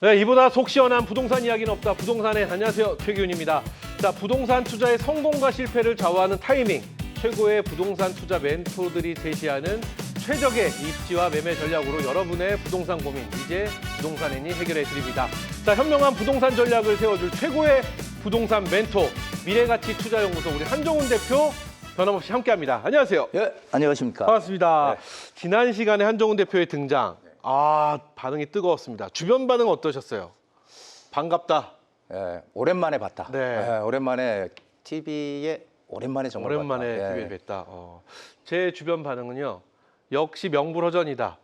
네, 이보다 속 시원한 부동산 이야기는 없다. 부동산에 안녕하세요, 최기훈입니다. 자, 부동산 투자의 성공과 실패를 좌우하는 타이밍, 최고의 부동산 투자 멘토들이 제시하는 최적의 입지와 매매 전략으로 여러분의 부동산 고민, 이제 부동산 애니 해결해 드립니다. 자, 현명한 부동산 전략을 세워줄 최고의 부동산 멘토, 미래가치투자연구소 우리 한종훈 대표 변함없이 함께합니다. 안녕하세요. 예, 안녕하십니까. 반갑습니다. 네. 지난 시간에 한종훈 대표의 등장, 반응이 뜨거웠습니다. 주변 반응 어떠셨어요? 반갑다. 예, 오랜만에 봤다. 네. 예, 오랜만에 TV에 오랜만에 정말 오랜만에 봤다. TV에 뵀다. 제 주변 반응은요. 역시 명불허전이다.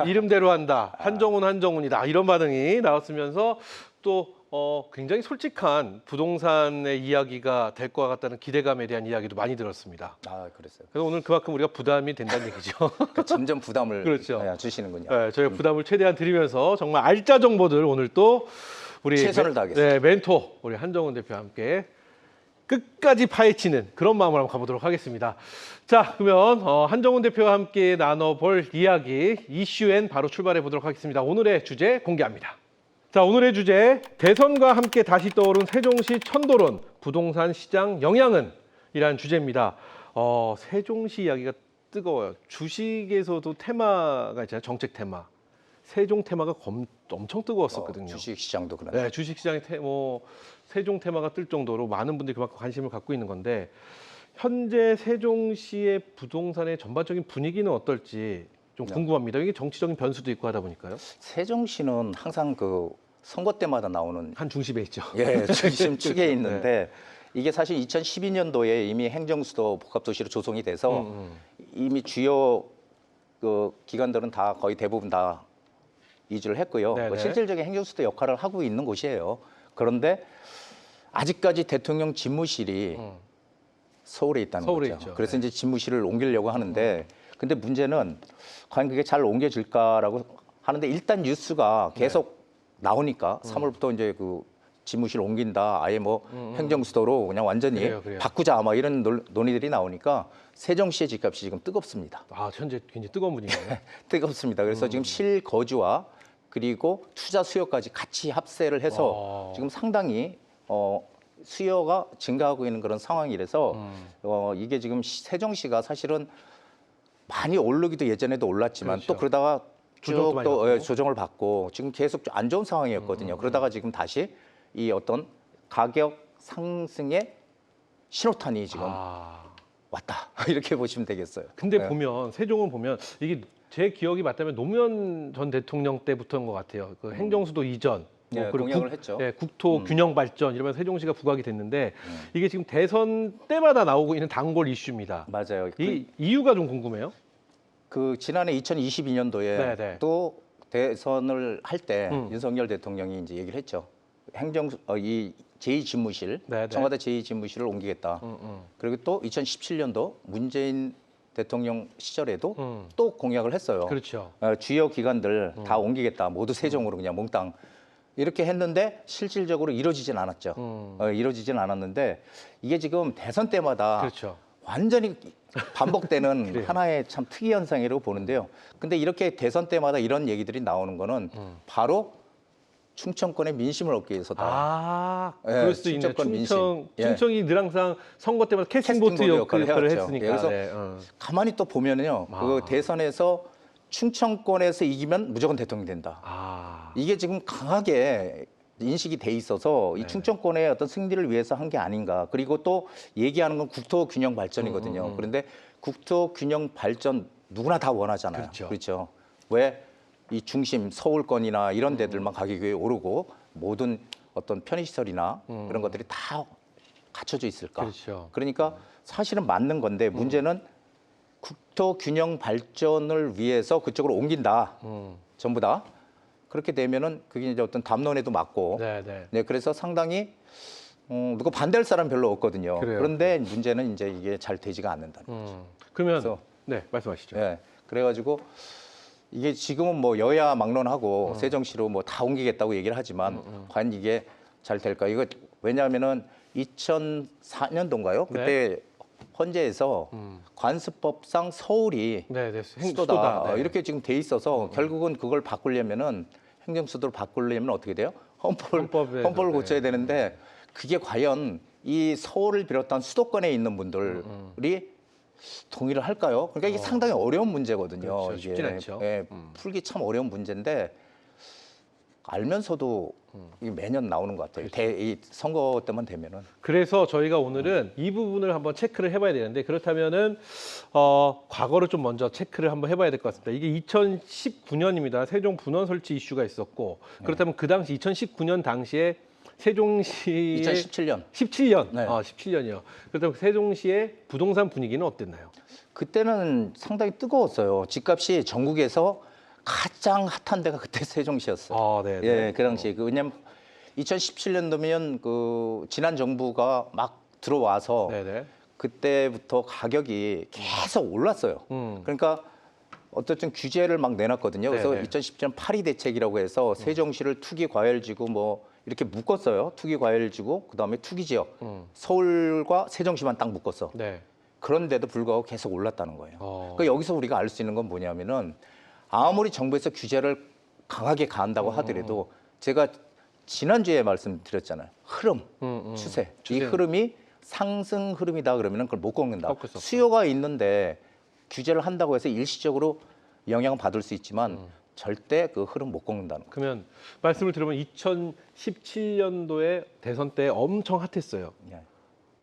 이름대로 한다. 한종훈이다. 이런 반응이 나왔으면서 또 굉장히 솔직한 부동산의 이야기가 될 것 같다는 기대감에 대한 이야기도 많이 들었습니다. 아, 그랬어요. 그래서 오늘 그만큼 우리가 부담이 된다는 얘기죠. 그러니까 점점 부담을 그렇죠. 예, 주시는군요. 네, 저희가 부담을 최대한 드리면서 정말 알짜 정보들 오늘 또 우리 최선을 다하겠습니다. 네, 멘토 우리 한종훈 대표와 함께 끝까지 파헤치는 그런 마음으로 한번 가보도록 하겠습니다. 자, 그러면 한종훈 대표와 함께 나눠볼 이야기 이슈엔 바로 출발해 보도록 하겠습니다. 오늘의 주제 공개합니다. 자, 오늘의 주제 대선과 함께 다시 떠오른 세종시 천도론 부동산 시장 영향은? 이라는 주제입니다. 세종시 이야기가 뜨거워요. 주식에서도 테마가 있잖아요. 정책 테마. 세종 테마가 엄청 뜨거웠었거든요. 주식 시장도 그런데. 네, 주식시장에 세종 테마가 뜰 정도로 많은 분들이 그만큼 관심을 갖고 있는 건데 현재 세종시의 부동산의 전반적인 분위기는 어떨지 좀 궁금합니다. 이게 정치적인 변수도 있고 하다 보니까요. 세종시는 항상 그 선거 때마다 나오는 한 중심에 있죠. 예, 중심 축에 있는데 네. 이게 사실 2012년도에 이미 행정수도 복합도시로 조성이 돼서 이미 주요 그 기관들은 다 거의 대부분 다 이주를 했고요. 네네. 실질적인 행정수도 역할을 하고 있는 곳이에요. 그런데 아직까지 대통령 집무실이 서울에 있다는 서울에 거죠. 있죠. 그래서 네. 이제 집무실을 옮기려고 하는데 근데 문제는 과연 그게 잘 옮겨질까라고 하는데 일단 뉴스가 계속 나오니까 3월부터 이제 그 집무실 옮긴다. 아예 뭐 행정수도로 그냥 완전히 그래요. 바꾸자. 막 이런 논의들이 나오니까 세종시의 집값이 지금 뜨겁습니다. 현재 굉장히 뜨거운 분위기네요. 뜨겁습니다. 그래서 지금 실거주와 그리고 투자 수요까지 같이 합세를 해서 지금 상당히 수요가 증가하고 있는 그런 상황이라서 이게 지금 세종시가 사실은 많이 오르기도 예전에도 올랐지만 그렇죠. 또 그러다가 조정도 쭉 많이 또 받고. 조정을 받고 지금 계속 안 좋은 상황이었거든요. 그러다가 지금 다시 이 어떤 가격 상승의 신호탄이 지금 왔다 이렇게 보시면 되겠어요. 근데 네. 보면 세종은 보면 이게 제 기억이 맞다면 노무현 전 대통령 때부터인 것 같아요. 그 행정수도 이전, 네, 그리고 공약을 했죠. 국토 균형 발전 이러면서 세종시가 부각이 됐는데 이게 지금 대선 때마다 나오고 있는 단골 이슈입니다. 맞아요. 이 이유가 좀 궁금해요. 그 지난해 2022년도에 네네. 또 대선을 할 때 윤석열 대통령이 이제 얘기를 했죠. 이 제2집무실, 네네. 청와대 제2집무실을 옮기겠다. 그리고 또 2017년도 문재인 대통령 시절에도 또 공약을 했어요. 그렇죠. 주요 기관들 다 옮기겠다. 모두 세종으로 그냥 몽땅. 이렇게 했는데 실질적으로 이루어지진 않았죠. 이루어지진 않았는데 이게 지금 대선 때마다 그렇죠. 완전히 반복되는 그래요. 하나의 참 특이 현상이라고 보는데요. 근데 이렇게 대선 때마다 이런 얘기들이 나오는 거는 바로 충청권의 민심을 얻기 위해서다. 그럴 수도 있네요. 충청권 민심. 예. 충청이 늘 항상 선거 때마다 캐스팅보트 캐스팅보트 역할을 역할을 해왔죠. 했으니까. 예, 그래서 네, 가만히 또 보면은요. 그 대선에서 충청권에서 이기면 무조건 대통령이 된다. 이게 지금 강하게 인식이 돼 있어서 이 충청권의 어떤 승리를 위해서 한 게 아닌가. 그리고 또 얘기하는 건 국토 균형 발전이거든요. 그런데 국토 균형 발전 누구나 다 원하잖아요. 그렇죠. 왜 이 중심 서울권이나 이런 데들만 가격이 오르고 모든 어떤 편의시설이나 그런 것들이 다 갖춰져 있을까. 그렇죠. 그러니까 사실은 맞는 건데 문제는 국토 균형 발전을 위해서 그쪽으로 옮긴다. 전부 다. 그렇게 되면은 그게 이제 어떤 담론에도 맞고. 네. 네, 그래서 상당히 누가 반대할 사람 별로 없거든요. 그래요. 그런데 문제는 이제 이게 잘 되지가 않는다는 거죠. 그러면 그래서- 네, 말씀하시죠. 예. 그래가지고 이게 지금은 뭐 여야 막론하고 세종시로 뭐 다 옮기겠다고 얘기를 하지만 과연 이게 잘 될까? 이거 왜냐하면은 2004년도인가요? 그때 헌재에서 관습법상 서울이 네, 수도다 네. 이렇게 지금 돼 있어서 결국은 그걸 바꾸려면은 행정수도로 바꾸려면 어떻게 돼요? 헌법에서, 헌법을 고쳐야 네. 되는데 그게 과연 이 서울을 비롯한 수도권에 있는 분들이 동의를 할까요? 그러니까 이게 상당히 어려운 문제거든요. 그렇죠. 이게. 쉽진 않죠. 예, 풀기 참 어려운 문제인데 알면서도 이게 매년 나오는 것 같아요. 이 선거 때만 되면은. 그래서 저희가 오늘은 이 부분을 한번 체크를 해봐야 되는데 그렇다면은 과거를 좀 먼저 체크를 한번 해봐야 될 것 같습니다. 이게 2019년입니다. 세종 분원 설치 이슈가 있었고 그렇다면 그 당시 2019년 당시에 세종시의 2017년. 17년, 네. 17년이요. 그렇다면 세종시의 부동산 분위기는 어땠나요? 그때는 상당히 뜨거웠어요. 집값이 전국에서 가장 핫한 데가 그때 세종시였어요. 네. 예, 그 당시에. 왜냐면 2017년도면 그 지난 정부가 막 들어와서 네네. 그때부터 가격이 계속 올랐어요. 그러니까 어쨌든 규제를 막 내놨거든요. 그래서 네네. 2017년 파리 대책이라고 해서 세종시를 투기 과열지구 뭐 이렇게 묶었어요. 투기 과열지구, 그다음에 투기 지역. 서울과 세종시만 딱 묶었어. 네. 그런데도 불구하고 계속 올랐다는 거예요. 그러니까 여기서 우리가 알 수 있는 건 뭐냐면은 아무리 정부에서 규제를 강하게 가한다고 하더라도 제가 지난주에 말씀드렸잖아요. 흐름, 추세. 이 흐름이 상승 흐름이다 그러면은 그걸 못 꺾는다. 꺾을 수 없다. 수요가 있는데 규제를 한다고 해서 일시적으로 영향을 받을 수 있지만 절대 그 흐름 못 꺾는다는 거예요. 그러면 말씀을 들으면 2017년도에 대선 때 엄청 핫했어요. 예.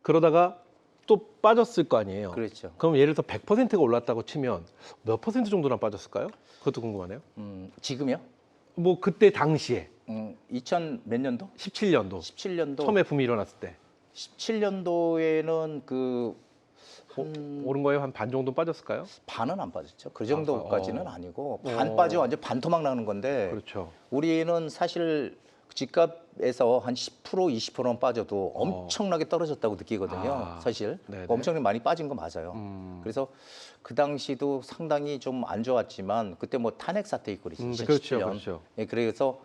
그러다가 또 빠졌을 거 아니에요. 그렇죠. 그럼 예를 들어 100%가 올랐다고 치면 몇 퍼센트 정도나 빠졌을까요? 그것도 궁금하네요. 지금요? 뭐 그때 당시에 2000 몇 년도? 17년도 17년도. 처음에 붐이 일어났을 때 17년도에는 그 오른 거예요? 한 반 정도 빠졌을까요? 반은 안 빠졌죠. 그 정도까지는 아니고 반 어. 빠지고 완전 반토막 나는 건데 그렇죠. 우리는 사실 집값에서 한 10% 20%는 빠져도 엄청나게 떨어졌다고 느끼거든요. 사실 네네. 엄청나게 많이 빠진 거 맞아요. 그래서 그 당시도 상당히 좀 안 좋았지만 그때 뭐 탄핵 사태 있고 그랬죠. 2017년. 그렇죠, 그렇죠. 예, 그래서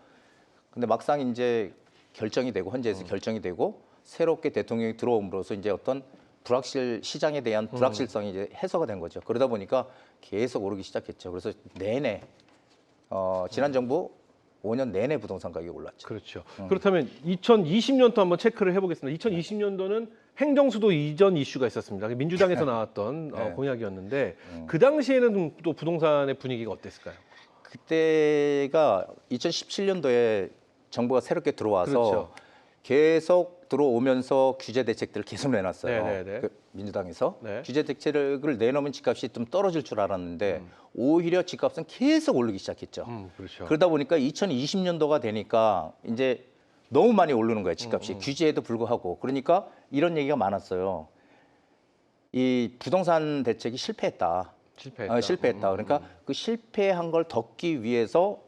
근데 막상 이제 결정이 되고 헌재에서 결정이 되고 새롭게 대통령이 들어옴으로써 이제 어떤 불확실 시장에 대한 불확실성이 이제 해소가 된 거죠. 그러다 보니까 계속 오르기 시작했죠. 그래서 내내 지난 정부 5년 내내 부동산 가격이 올랐죠. 그렇죠. 그렇다면 2020년도 한번 체크를 해보겠습니다. 2020년도는 행정수도 이전 이슈가 있었습니다. 민주당에서 나왔던 네. 공약이었는데 그 당시에는 또 부동산의 분위기가 어땠을까요? 그때가 2017년도에 정부가 새롭게 들어와서 그렇죠. 계속 들어오면서 규제 대책들을 계속 내놨어요. 네네네. 그 민주당에서 네. 규제 대책을 내놓으면 집값이 좀 떨어질 줄 알았는데 오히려 집값은 계속 오르기 시작했죠. 그렇죠. 그러다 보니까 2020년도가 되니까 이제 너무 많이 오르는 거예요, 집값이. 규제에도 불구하고. 그러니까 이런 얘기가 많았어요. 이 부동산 대책이 실패했다. 실패했다. 실패했다. 그러니까 그 실패한 걸 덮기 위해서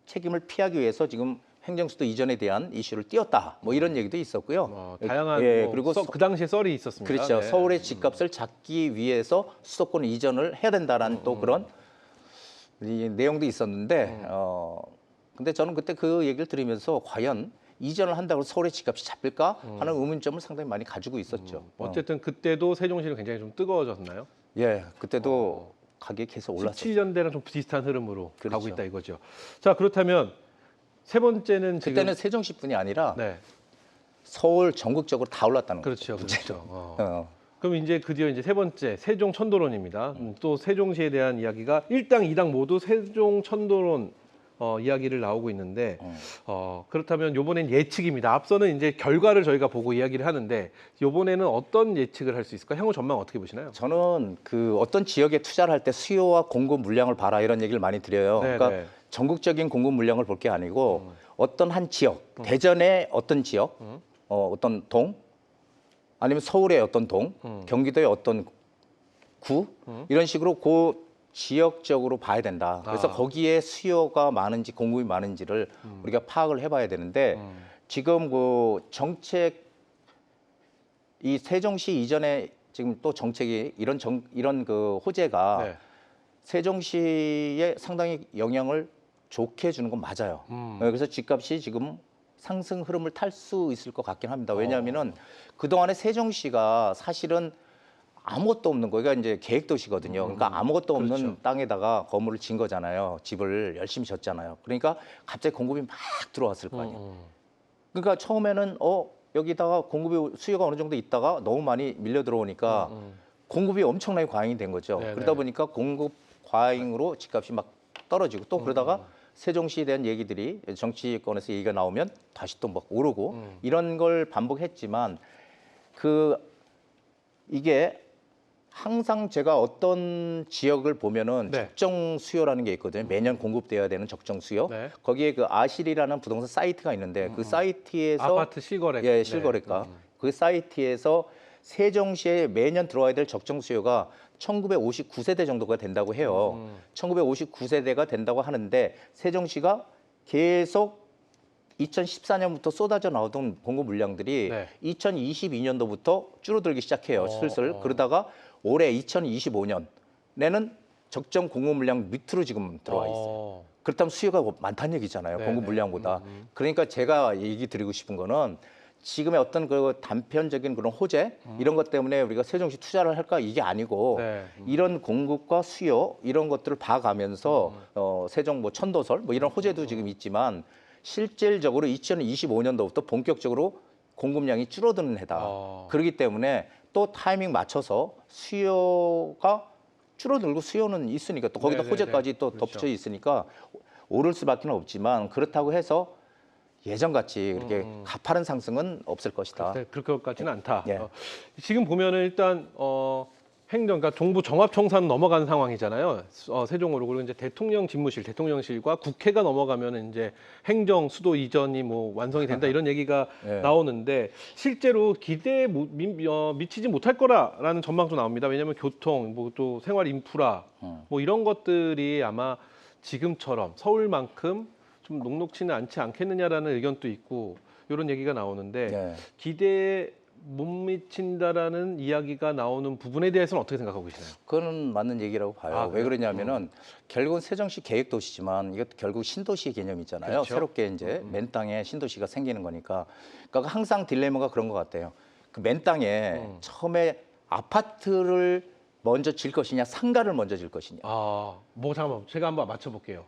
책임을 피하기 위해서 지금 행정수도 이전에 대한 이슈를 띄웠다. 뭐 이런 얘기도 있었고요. 다양한 예, 그리고 그 당시에 썰이 있었습니다. 그렇죠. 네. 서울의 집값을 잡기 위해서 수도권 이전을 해야 된다라는 또 그런 이 내용도 있었는데 근데 저는 그때 그 얘기를 들으면서 과연 이전을 한다고 서울의 집값이 잡힐까 하는 의문점을 상당히 많이 가지고 있었죠. 어쨌든 그때도 세종시는 굉장히 좀 뜨거워졌나요? 예, 그때도 가격이 계속 올랐어요. 17년대랑 좀 비슷한 흐름으로 그렇죠. 가고 있다 이거죠. 자, 그렇다면 세 번째는 지금 그때는 세종시뿐이 아니라 네. 서울 전국적으로 다 올랐다는 거죠. 그렇죠. 그렇죠. 그럼 이제 드디어 이제 세 번째 세종 천도론입니다. 또 세종시에 대한 이야기가 1당 2당 모두 세종 천도론 이야기를 나오고 있는데 그렇다면 이번엔 예측입니다. 앞서는 이제 결과를 저희가 보고 이야기를 하는데 이번에는 어떤 예측을 할 수 있을까? 향후 전망 어떻게 보시나요? 저는 그 어떤 지역에 투자를 할 때 수요와 공급 물량을 봐라 이런 얘기를 많이 드려요. 네, 그러니까 네. 전국적인 공급 물량을 볼 게 아니고 어떤 한 지역, 대전의 어떤 지역, 어떤 동, 아니면 서울의 어떤 동, 경기도의 어떤 구 이런 식으로 그 지역적으로 봐야 된다. 그래서 거기에 수요가 많은지 공급이 많은지를 우리가 파악을 해봐야 되는데 지금 그 정책 이 세종시 이전에 지금 또 정책이 이런 그 호재가 네. 세종시에 상당히 영향을 좋게 주는 건 맞아요. 그래서 집값이 지금 상승 흐름을 탈 수 있을 것 같긴 합니다. 왜냐하면은 그동안에 세종시가 사실은 아무것도 없는 거기가 이제 계획도시거든요. 그러니까 아무것도 없는 그렇죠. 땅에다가 건물을 진 거잖아요. 집을 열심히 졌잖아요. 그러니까 갑자기 공급이 막 들어왔을 거 아니에요. 그러니까 처음에는 여기다가 공급이 수요가 어느 정도 있다가 너무 많이 밀려 들어오니까 공급이 엄청나게 과잉이 된 거죠. 네네. 그러다 보니까 공급 과잉으로 집값이 막 떨어지고 또 그러다가 세종시에 대한 얘기들이 정치권에서 얘기가 나오면 다시 또 막 오르고 이런 걸 반복했지만 이게 항상 제가 어떤 지역을 보면은 네. 적정 수요라는 게 있거든요. 매년 공급돼야 되는 적정 수요. 네. 거기에 그 아실이라는 부동산 사이트가 있는데 그 사이트에서 아파트 실거래. 예, 실거래가 그 사이트에서 세종시에 매년 들어와야 될 적정 수요가 1959세대 정도가 된다고 해요. 1959세대가 된다고 하는데 세종시가 계속 2014년부터 쏟아져 나오던 공급 물량들이 네. 2022년도부터 줄어들기 시작해요. 슬슬. 그러다가 올해 2025년에는 적정 공급 물량 밑으로 지금 들어와 있어요. 그렇다면 수요가 많다는 얘기잖아요. 네네. 공급 물량보다. 그러니까 제가 얘기 드리고 싶은 거는 지금의 어떤 그 단편적인 그런 호재 이런 것 때문에 우리가 세종시 투자를 할까 이게 아니고 네. 이런 공급과 수요 이런 것들을 봐가면서 세종 뭐 천도설 뭐 이런 호재도 지금 있지만 실질적으로 2025년도부터 본격적으로 공급량이 줄어드는 해다. 그렇기 때문에 또 타이밍 맞춰서 수요가 줄어들고 수요는 있으니까 또 거기다 네네네. 호재까지 또 그렇죠. 덧붙여 있으니까 오를 수밖에 없지만 그렇다고 해서 예전같이 그렇게 가파른 상승은 없을 것이다. 그럴 것 같지는 않다. 예. 지금 보면은 일단 행정, 그러니까 정부 종합청산 넘어간 상황이잖아요. 세종으로. 그리고 이제 대통령 집무실, 대통령실과 국회가 넘어가면 이제 행정 수도 이전이 뭐 완성이 된다 이런 얘기가 예. 나오는데 실제로 기대에 미치지 못할 거라라는 전망도 나옵니다. 왜냐하면 교통, 뭐 또 생활 인프라, 뭐 이런 것들이 아마 지금처럼 서울만큼 좀 녹록지는 않지 않겠느냐라는 의견도 있고 이런 얘기가 나오는데 예. 기대에 못 미친다라는 이야기가 나오는 부분에 대해서는 어떻게 생각하고 계시나요? 그거는 맞는 얘기라고 봐요. 왜 그래요? 그러냐면은 결국은 세종시 계획도시지만 이것도 결국 신도시 개념이 있잖아요. 그렇죠. 새롭게 이제 맨 땅에 신도시가 생기는 거니까. 그러니까 항상 딜레마가 그런 것 같아요. 그 맨 땅에 처음에 아파트를 먼저 질 것이냐, 상가를 먼저 질 것이냐. 뭐 잠깐만 제가 한번 맞춰볼게요.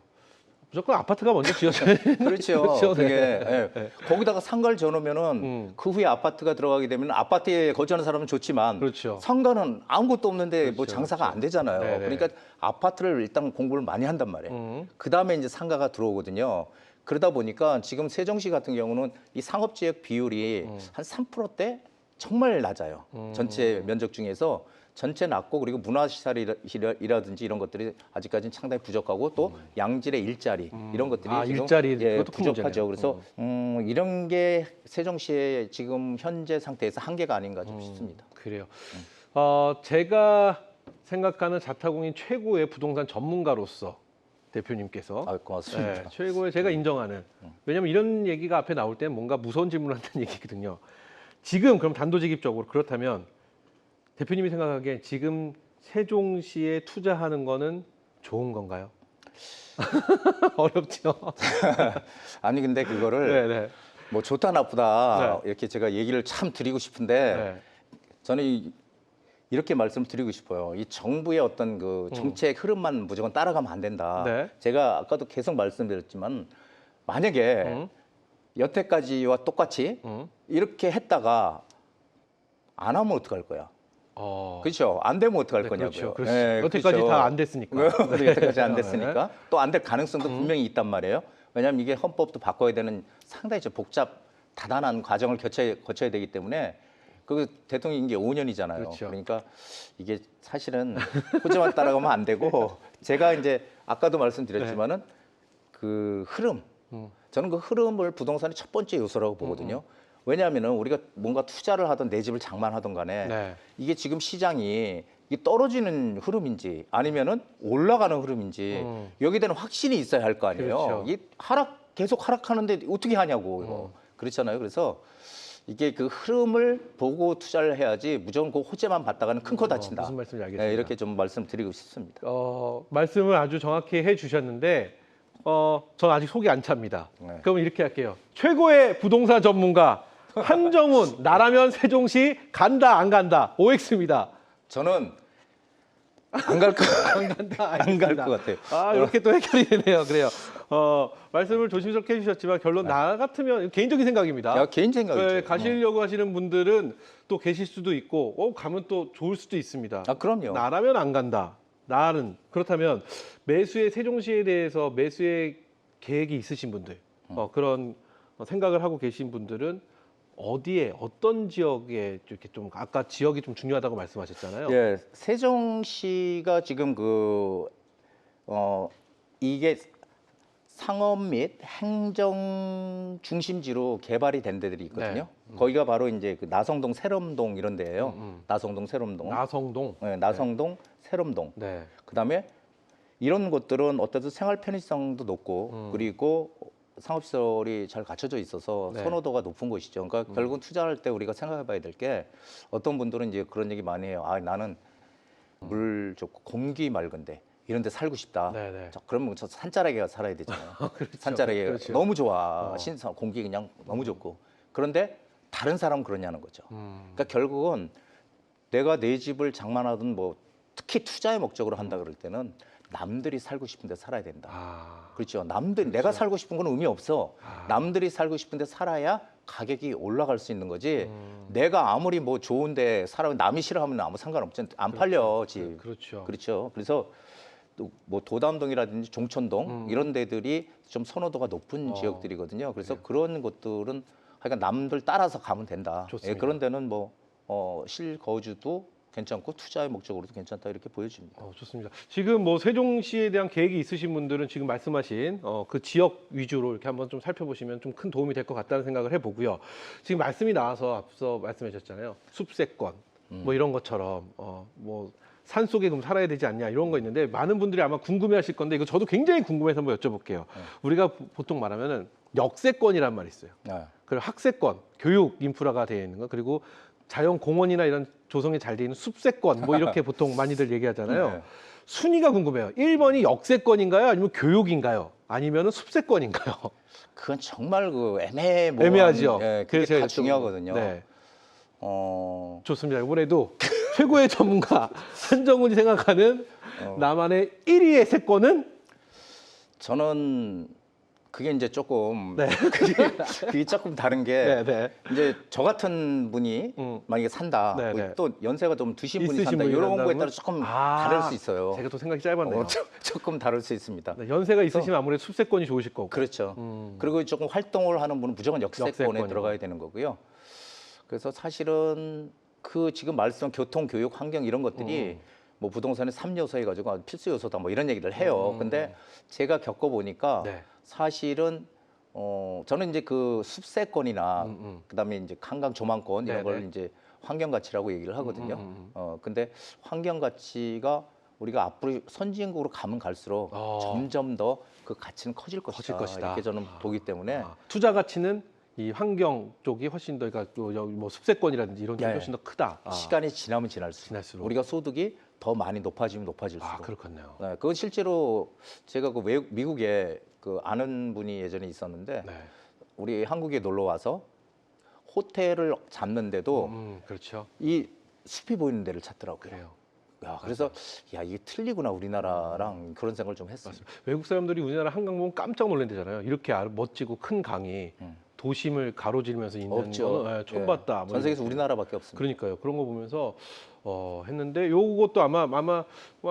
무조건 아파트가 먼저 지어져야 그렇죠. 그렇죠. 그게 네. 예. 거기다가 상가를 지어놓으면은 그 후에 아파트가 들어가게 되면 아파트에 거주하는 사람은 좋지만 그렇죠. 상가는 아무것도 없는데 뭐 그렇죠, 장사가 안 되잖아요. 네네. 그러니까 아파트를 일단 공부를 많이 한단 말이에요. 그 다음에 이제 상가가 들어오거든요. 그러다 보니까 지금 세종시 같은 경우는 이 상업지역 비율이 한 3%대 정말 낮아요. 전체 면적 중에서 전체 낮고 그리고 문화시설이라든지 이런 것들이 아직까지는 상당히 부족하고 또 양질의 일자리 이런 것들이 지금 일자리 그것도 큰 부족하죠. 문제네요. 그래서 이런 게 세종시의 지금 현재 상태에서 한계가 아닌가 좀 싶습니다. 그래요. 제가 생각하는 자타공인 최고의 부동산 전문가로서 대표님께서 고맙습니다. 네, 최고의 제가 인정하는 왜냐하면 이런 얘기가 앞에 나올 때 뭔가 무서운 질문을 한다는 얘기거든요. 지금 그럼 단도직입적으로 그렇다면 대표님이 생각하기에 지금 세종시에 투자하는 거는 좋은 건가요? 어렵죠. 아니 근데 그거를 네네. 뭐 좋다 나쁘다 네. 이렇게 제가 얘기를 참 드리고 싶은데 네. 저는 이렇게 말씀드리고 싶어요. 이 정부의 어떤 그 정책 흐름만 무조건 따라가면 안 된다. 네. 제가 아까도 계속 말씀드렸지만 만약에 여태까지와 똑같이 이렇게 했다가 안 하면 어떡할 거야? 그렇죠. 안 되면 어떡할 네, 거냐고요. 그렇죠. 여태까지 그렇죠. 다 안 됐으니까. 여태까지 안 됐으니까 또 안 될 가능성도 음. 분명히 있단 말이에요. 왜냐하면 이게 헌법도 바꿔야 되는 상당히 좀 다단한 과정을 거쳐야 되기 때문에 그 대통령 임기 5년이잖아요. 그렇죠. 그러니까 이게 사실은 호재만 따라가면 안 되고 제가 이제 아까도 말씀드렸지만은 그 흐름 저는 그 흐름을 부동산의 첫 번째 요소라고 보거든요. 왜냐하면은 우리가 뭔가 투자를 하든 내 집을 장만하든 간에 네. 이게 지금 시장이 이게 떨어지는 흐름인지 아니면은 올라가는 흐름인지 여기에 대한 확신이 있어야 할 거 아니에요. 그렇죠. 이게 계속 하락하는데 어떻게 하냐고 이거. 그렇잖아요. 그래서 이게 그 흐름을 보고 투자를 해야지 무조건 그 호재만 받다가는 큰 코 다친다. 무슨 말씀인지 알겠습니다. 네, 이렇게 좀 말씀드리고 싶습니다. 말씀을 아주 정확히 해주셨는데 전 아직 속이 안 찹니다. 네. 그럼 이렇게 할게요. 최고의 부동산 전문가 한정훈 나라면 세종시 간다 안 간다 OX입니다. 저는 안 갈 것 안 간다. 안 갈 것 같아요. 아, 이렇게 또 해결이 되네요. 그래요. 말씀을 조심스럽게 해주셨지만 결론 나 같으면 개인적인 생각입니다. 야, 개인 생각이죠. 네, 가시려고 하시는 분들은 또 계실 수도 있고, 가면 또 좋을 수도 있습니다. 아, 그럼요. 나라면 안 간다. 나는 그렇다면 매수의 세종시에 대해서 매수의 계획이 있으신 분들, 그런 생각을 하고 계신 분들은 어디에 어떤 지역에 이렇게 좀 아까 지역이 좀 중요하다고 말씀하셨잖아요. 예, 세종시가 지금 이게 상업 및 행정 중심지로 개발이 된 데들이 있거든요. 거기가 바로 이제 그 나성동, 세롬동 이런 데예요. 나성동, 세롬동. 나성동. 네, 나성동, 세롬동. 네. 그다음에 이런 곳들은 어떤 생활 편의성도 높고 그리고 상업시설이 잘 갖춰져 있어서 네. 선호도가 높은 곳이죠. 그러니까 결국은 투자할 때 우리가 생각해봐야 될 게 어떤 분들은 이제 그런 얘기 많이 해요. 아, 나는 물 좋고 공기 맑은데 이런 데 살고 싶다. 네네. 그러면 저 산자락에 가서 살아야 되잖아요. 그렇죠. 산자락에 그렇죠. 너무 좋아. 신선 공기 그냥 너무 좋고. 그런데 다른 사람은 그러냐는 거죠. 그러니까 결국은 내가 내 집을 장만하든 뭐 특히 투자의 목적으로 한다 그럴 때는 남들이 살고 싶은데 살아야 된다. 아, 그렇죠. 남들 내가 살고 싶은 건 의미 없어. 남들이 살고 싶은데 살아야 가격이 올라갈 수 있는 거지. 내가 아무리 뭐 좋은데 살아 남이 싫어하면 아무 상관없지. 안 팔려 집. 그렇죠. 그렇죠. 그래서 또 뭐 도담동이라든지 종천동 이런 데들이 좀 선호도가 높은 지역들이거든요. 그래서 그런 곳들은 하여간 남들 따라서 가면 된다. 좋습니다. 예, 그런 데는 뭐 실거주도 괜찮고 투자의 목적으로도 괜찮다 이렇게 보여집니다. 좋습니다. 지금 뭐 세종시에 대한 계획이 있으신 분들은 지금 말씀하신 그 지역 위주로 이렇게 한번 좀 살펴보시면 좀 큰 도움이 될 것 같다는 생각을 해보고요. 지금 말씀이 나와서 앞서 말씀해 주셨잖아요. 숲세권 뭐 이런 것처럼 뭐 산속에 그럼 살아야 되지 않냐 이런 거 있는데 많은 분들이 아마 궁금해하실 건데 이거 저도 굉장히 궁금해서 한번 여쭤볼게요. 우리가 보통 말하면은 역세권이란 말이 있어요. 네. 그리고 학세권, 교육 인프라가 되어 있는 거 그리고 자연 공원이나 이런 조성이 잘 되어 있는 숲세권 뭐 이렇게 보통 많이들 얘기하잖아요. 네. 순위가 궁금해요. 1번이 역세권인가요? 아니면 교육인가요? 아니면 숲세권인가요? 그건 정말 그 애매모호한 애매하죠. 예, 그게 그래서 다 제가 중요하거든요. 네, 좋습니다. 이번에도 최고의 전문가 한정훈이 생각하는 나만의 1위의 세권은 저는 그게 이제 조금 네. 그게 조금 다른 게 네, 네. 이제 저 같은 분이 만약에 산다 네, 네. 또 연세가 좀 드신 분이 있으신 산다 분이 이런 거에 산다면? 따라 조금 다를 수 있어요. 제가 또 생각이 짧았네요. 조금 다를 수 있습니다. 네, 연세가 있으시면 아무래도 숲세권이 좋으실 거고. 그렇죠. 그리고 조금 활동을 하는 분은 무조건 역세권에 역세권이고. 들어가야 되는 거고요. 그래서 사실은 그 지금 말씀한 교통, 교육, 환경 이런 것들이 뭐 부동산의 3요소 해가지고 필수 요소다 뭐 이런 얘기를 해요. 근데 제가 겪어보니까 네. 사실은 저는 이제 그 숲세권이나 그다음에 이제 한강 조망권 이런 네네. 걸 이제 환경 가치라고 얘기를 하거든요. 근데 환경 가치가 우리가 앞으로 선진국으로 가면 갈수록 점점 더 그 가치는 커질 것이다. 이렇게 저는 보기 때문에 투자 가치는 이 환경 쪽이 훨씬 더 그러니까 뭐 숲세권이라든지 이런 쪽이 네. 훨씬 더 크다. 시간이 지나면 지날수록. 우리가 소득이 더 많이 높아지면 높아질수록. 그렇겠네요. 네, 그건 실제로 제가 그 미국에 그 아는 분이 예전에 있었는데 네. 우리 한국에 놀러 와서 호텔을 잡는데도 그렇죠. 이 숲이 보이는 데를 찾더라고요. 그래요. 야, 그래서 야 이게 틀리구나 우리나라랑 그런 생각을 좀 했어요. 외국 사람들이 우리나라 한강 보면 깜짝 놀란대잖아요. 이렇게 멋지고 큰 강이 도심을 가로지르면서 있는 없죠. 거는 처음 예. 봤다. 뭐 전 세계에서 이렇게. 우리나라밖에 없습니다. 그러니까요. 그런 거 보면서 했는데 요것도 아마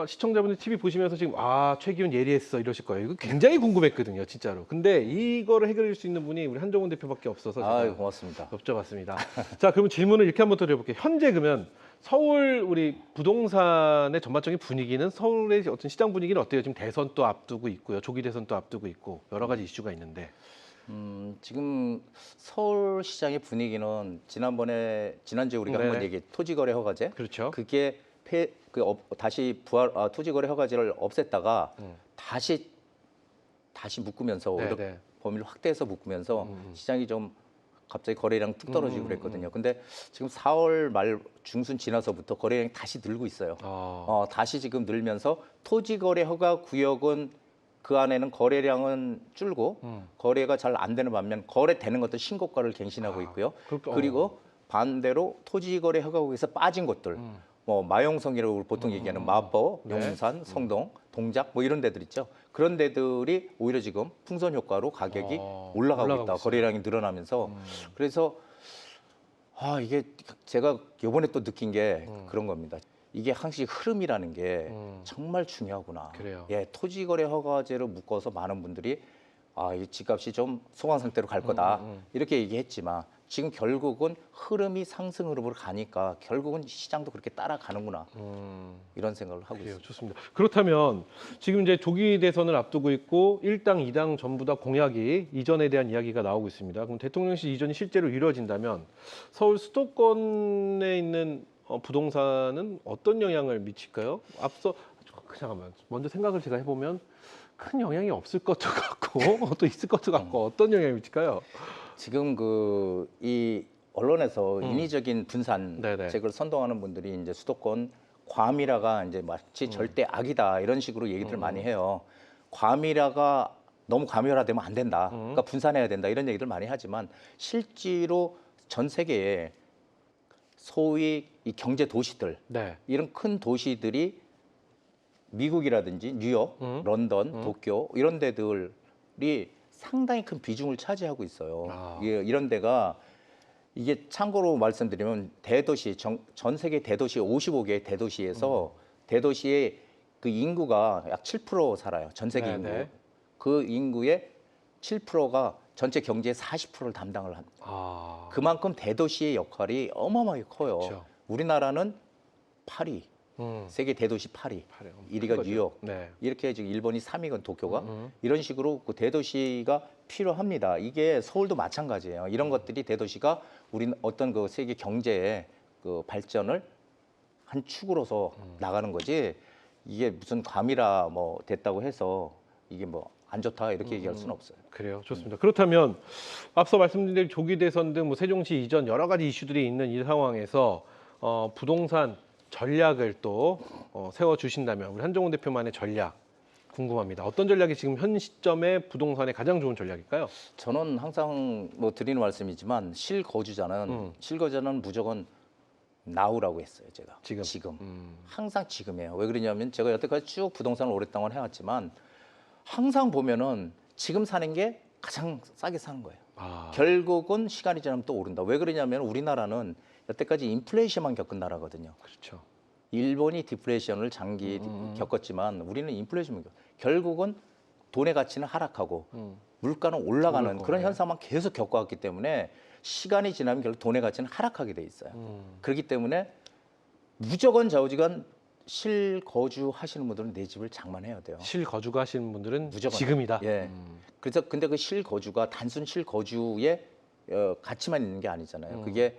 시청자분들 TV 보시면서 지금 최기훈 예리했어 이러실 거예요. 이거 굉장히 궁금했거든요, 진짜로. 근데 이거를 해결해 줄 수 있는 분이 우리 한정훈 대표밖에 없어서 제가 고맙습니다. 여쭤봤습니다. 자, 그러면 질문을 이렇게 한번 더 드려볼게요. 현재 그러면 서울 우리 부동산의 전반적인 분위기는 서울의 어떤 시장 분위기는 어때요? 지금 대선도 앞두고 있고요, 조기 대선도 앞두고 있고 여러 가지 이슈가 있는데. 지금 서울 시장의 분위기는 지난주에 우리가 네네. 한번 토지거래 허가제 그렇죠. 그게 다시 토지거래 허가제를 없앴다가 다시 묶으면서 오히려 네네. 범위를 확대해서 묶으면서 시장이 좀 갑자기 거래량 뚝 떨어지고 그랬거든요. 근데 지금 4월 말 중순 지나서부터 거래량이 다시 늘고 있어요. 다시 지금 늘면서 토지거래 허가 구역은 그 안에는 거래량은 줄고 거래가 잘 안 되는 반면 거래되는 것도 신고가를 갱신하고 있고요. 그리고 반대로 토지거래 허가국에서 빠진 곳들 뭐 마용성이라고 보통 얘기하는 마포, 네. 용산, 성동, 동작 뭐 이런 데들 있죠. 그런 데들이 오히려 지금 풍선 효과로 가격이 올라가고 있다. 있어요. 거래량이 늘어나면서 그래서 이게 제가 요번에 또 느낀 게 그런 겁니다. 이게 항시 흐름이라는 게 정말 중요하구나. 그래요. 예, 토지거래 허가제로 묶어서 많은 분들이 이 집값이 좀 소강 상태로 갈 거다 이렇게 얘기했지만 지금 결국은 흐름이 상승 흐름으로 가니까 결국은 시장도 그렇게 따라가는구나 이런 생각을 하고 그래요. 있습니다. 좋습니다. 그렇다면 지금 이제 조기 대선을 앞두고 있고 1당, 2당 전부 다 공약이 이전에 대한 이야기가 나오고 있습니다. 그럼 대통령실 이전이 실제로 이루어진다면 서울 수도권에 있는 부동산은 어떤 영향을 미칠까요? 앞서 잠깐만 먼저 생각을 제가 해보면 큰 영향이 없을 것도 같고 또 있을 것도 같고 어떤 영향이 미칠까요? 지금 이 언론에서 인위적인 분산책을 선동하는 분들이 이제 수도권 과밀화가 이제 마치 절대 악이다 이런 식으로 얘기들을 많이 해요. 과밀화가 너무 과밀화되면 안 된다. 그러니까 분산해야 된다 이런 얘기들 많이 하지만 실제로 전 세계에 소위 이 경제 도시들 네. 이런 큰 도시들이 미국이라든지 뉴욕, 런던, 도쿄 이런 데들이 상당히 큰 비중을 차지하고 있어요. 이런 데가 이게 참고로 말씀드리면 대도시 전 세계 대도시 55개의 대도시에서 대도시의 그 인구가 약 7% 살아요. 전 세계 인구. 네. 그 인구의 7%가 전체 경제의 40%를 담당을 합니다. 그만큼 대도시의 역할이 어마어마하게 커요. 그렇죠. 우리나라는 8위. 세계 대도시 8위, 1위가 뉴욕, 네. 이렇게 지금 일본이 3위건 도쿄가 이런 식으로 그 대도시가 필요합니다. 이게 서울도 마찬가지예요. 이런 것들이 대도시가 우리 어떤 그 세계 경제의 그 발전을 한 축으로서 나가는 거지. 이게 무슨 과밀화 뭐 됐다고 해서 이게 뭐 안 좋다 이렇게 얘기할 수는 없어요. 그래요. 좋습니다. 그렇다면 앞서 말씀드린 조기 대선 등 뭐 세종시 이전 여러 가지 이슈들이 있는 이 상황에서 부동산 전략을 또 세워주신다면 우리 한종훈 대표만의 전략 궁금합니다. 어떤 전략이 지금 현 시점에 부동산에 가장 좋은 전략일까요? 저는 항상 뭐 드리는 말씀이지만 실거주자는 무조건 나우라고 했어요. 제가 지금 항상 지금이에요. 왜 그러냐면 제가 여태까지 쭉 부동산을 오랫동안 해왔지만 항상 보면은 지금 사는 게 가장 싸게 사는 거예요. 결국은 시간이 지나면 또 오른다. 왜 그러냐면 우리나라는 여태까지 인플레이션만 겪은 나라거든요. 그렇죠. 일본이 디플레이션을 장기 겪었지만 우리는 인플레이션만 결국은 돈의 가치는 하락하고 물가는 올라가는 그런 현상만 계속 겪어왔기 때문에 시간이 지나면 결국 돈의 가치는 하락하게 돼 있어요. 그렇기 때문에 무조건 좌우지간 실거주 하시는 분들은 내 집을 장만해야 돼요. 실거주가 하시는 분들은 무조건. 지금이다. 예. 그래서 근데 그 실거주가 단순 실거주의 가치만 있는 게 아니잖아요. 그게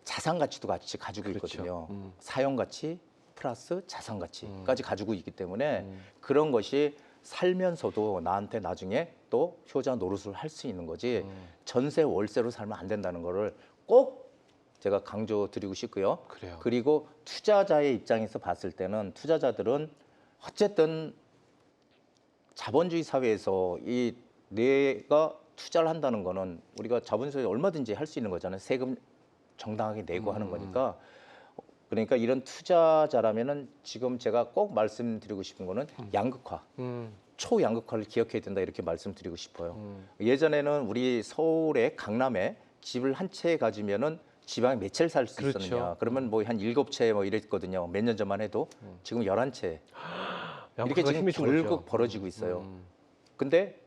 자산 가치도 같이 가지고 그렇죠. 있거든요. 사용 가치 플러스 자산 가치까지 가지고 있기 때문에 그런 것이 살면서도 나한테 나중에 또 효자 노릇을 할 수 있는 거지 전세 월세로 살면 안 된다는 거를 꼭 제가 강조드리고 싶고요. 그래요. 그리고 투자자의 입장에서 봤을 때는 투자자들은 어쨌든 자본주의 사회에서 이 내가 투자를 한다는 거는 우리가 자본주의 얼마든지 할 수 있는 거잖아요. 세금 정당하게 내고 하는 거니까. 그러니까 이런 투자자라면은 지금 제가 꼭 말씀드리고 싶은 거는 양극화, 초양극화를 기억해야 된다 이렇게 말씀드리고 싶어요. 예전에는 우리 서울의 강남에 집을 한 채 가지면은 지방에 몇 채를 살 수 그렇죠. 있었느냐. 그러면 뭐 한 7채 뭐 이랬거든요. 몇 년 전만 해도 지금 11채. 이렇게 지금 힘이 좀 결국 없죠. 벌어지고 있어요. 근데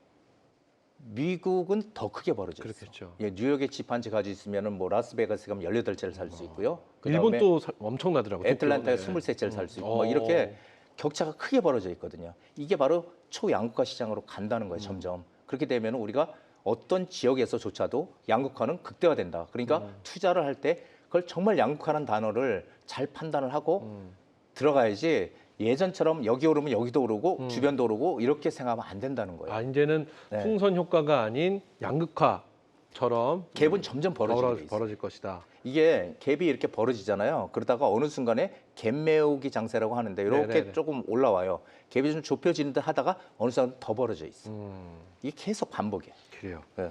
미국은 더 크게 벌어졌어요. 그렇겠죠. 예, 뉴욕에 집 한 채 가지고 있으면은 뭐 라스베가스 가면 18채를 살 수 있고요. 일본 또 엄청나더라고요. 애틀란타에 도쿄. 23채를 살 수 있고 뭐 이렇게 격차가 크게 벌어져 있거든요. 이게 바로 초양극화 시장으로 간다는 거예요, 점점. 그렇게 되면 우리가 어떤 지역에서조차도 양극화는 극대화된다. 그러니까 투자를 할 때 그걸 정말 양극화라는 단어를 잘 판단을 하고 들어가야지 예전처럼 여기 오르면 여기도 오르고 주변도 오르고 이렇게 생각하면 안 된다는 거예요. 이제는 네. 풍선 효과가 아닌 양극화처럼 갭은 점점 벌어지고 있어요. 벌어질 것이다. 이게 갭이 이렇게 벌어지잖아요. 그러다가 어느 순간에 갭 메우기 장세라고 하는데 이렇게 네네네. 조금 올라와요. 갭이 좀 좁혀지는 듯 하다가 어느 순간 더 벌어져 있어. 이게 계속 반복이에요. 그래요. 네.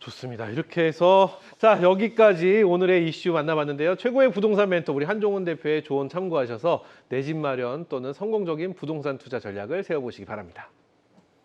좋습니다. 이렇게 해서 자 여기까지 오늘의 이슈 만나봤는데요. 최고의 부동산 멘토 우리 한종훈 대표의 조언 참고하셔서 내 집 마련 또는 성공적인 부동산 투자 전략을 세워보시기 바랍니다.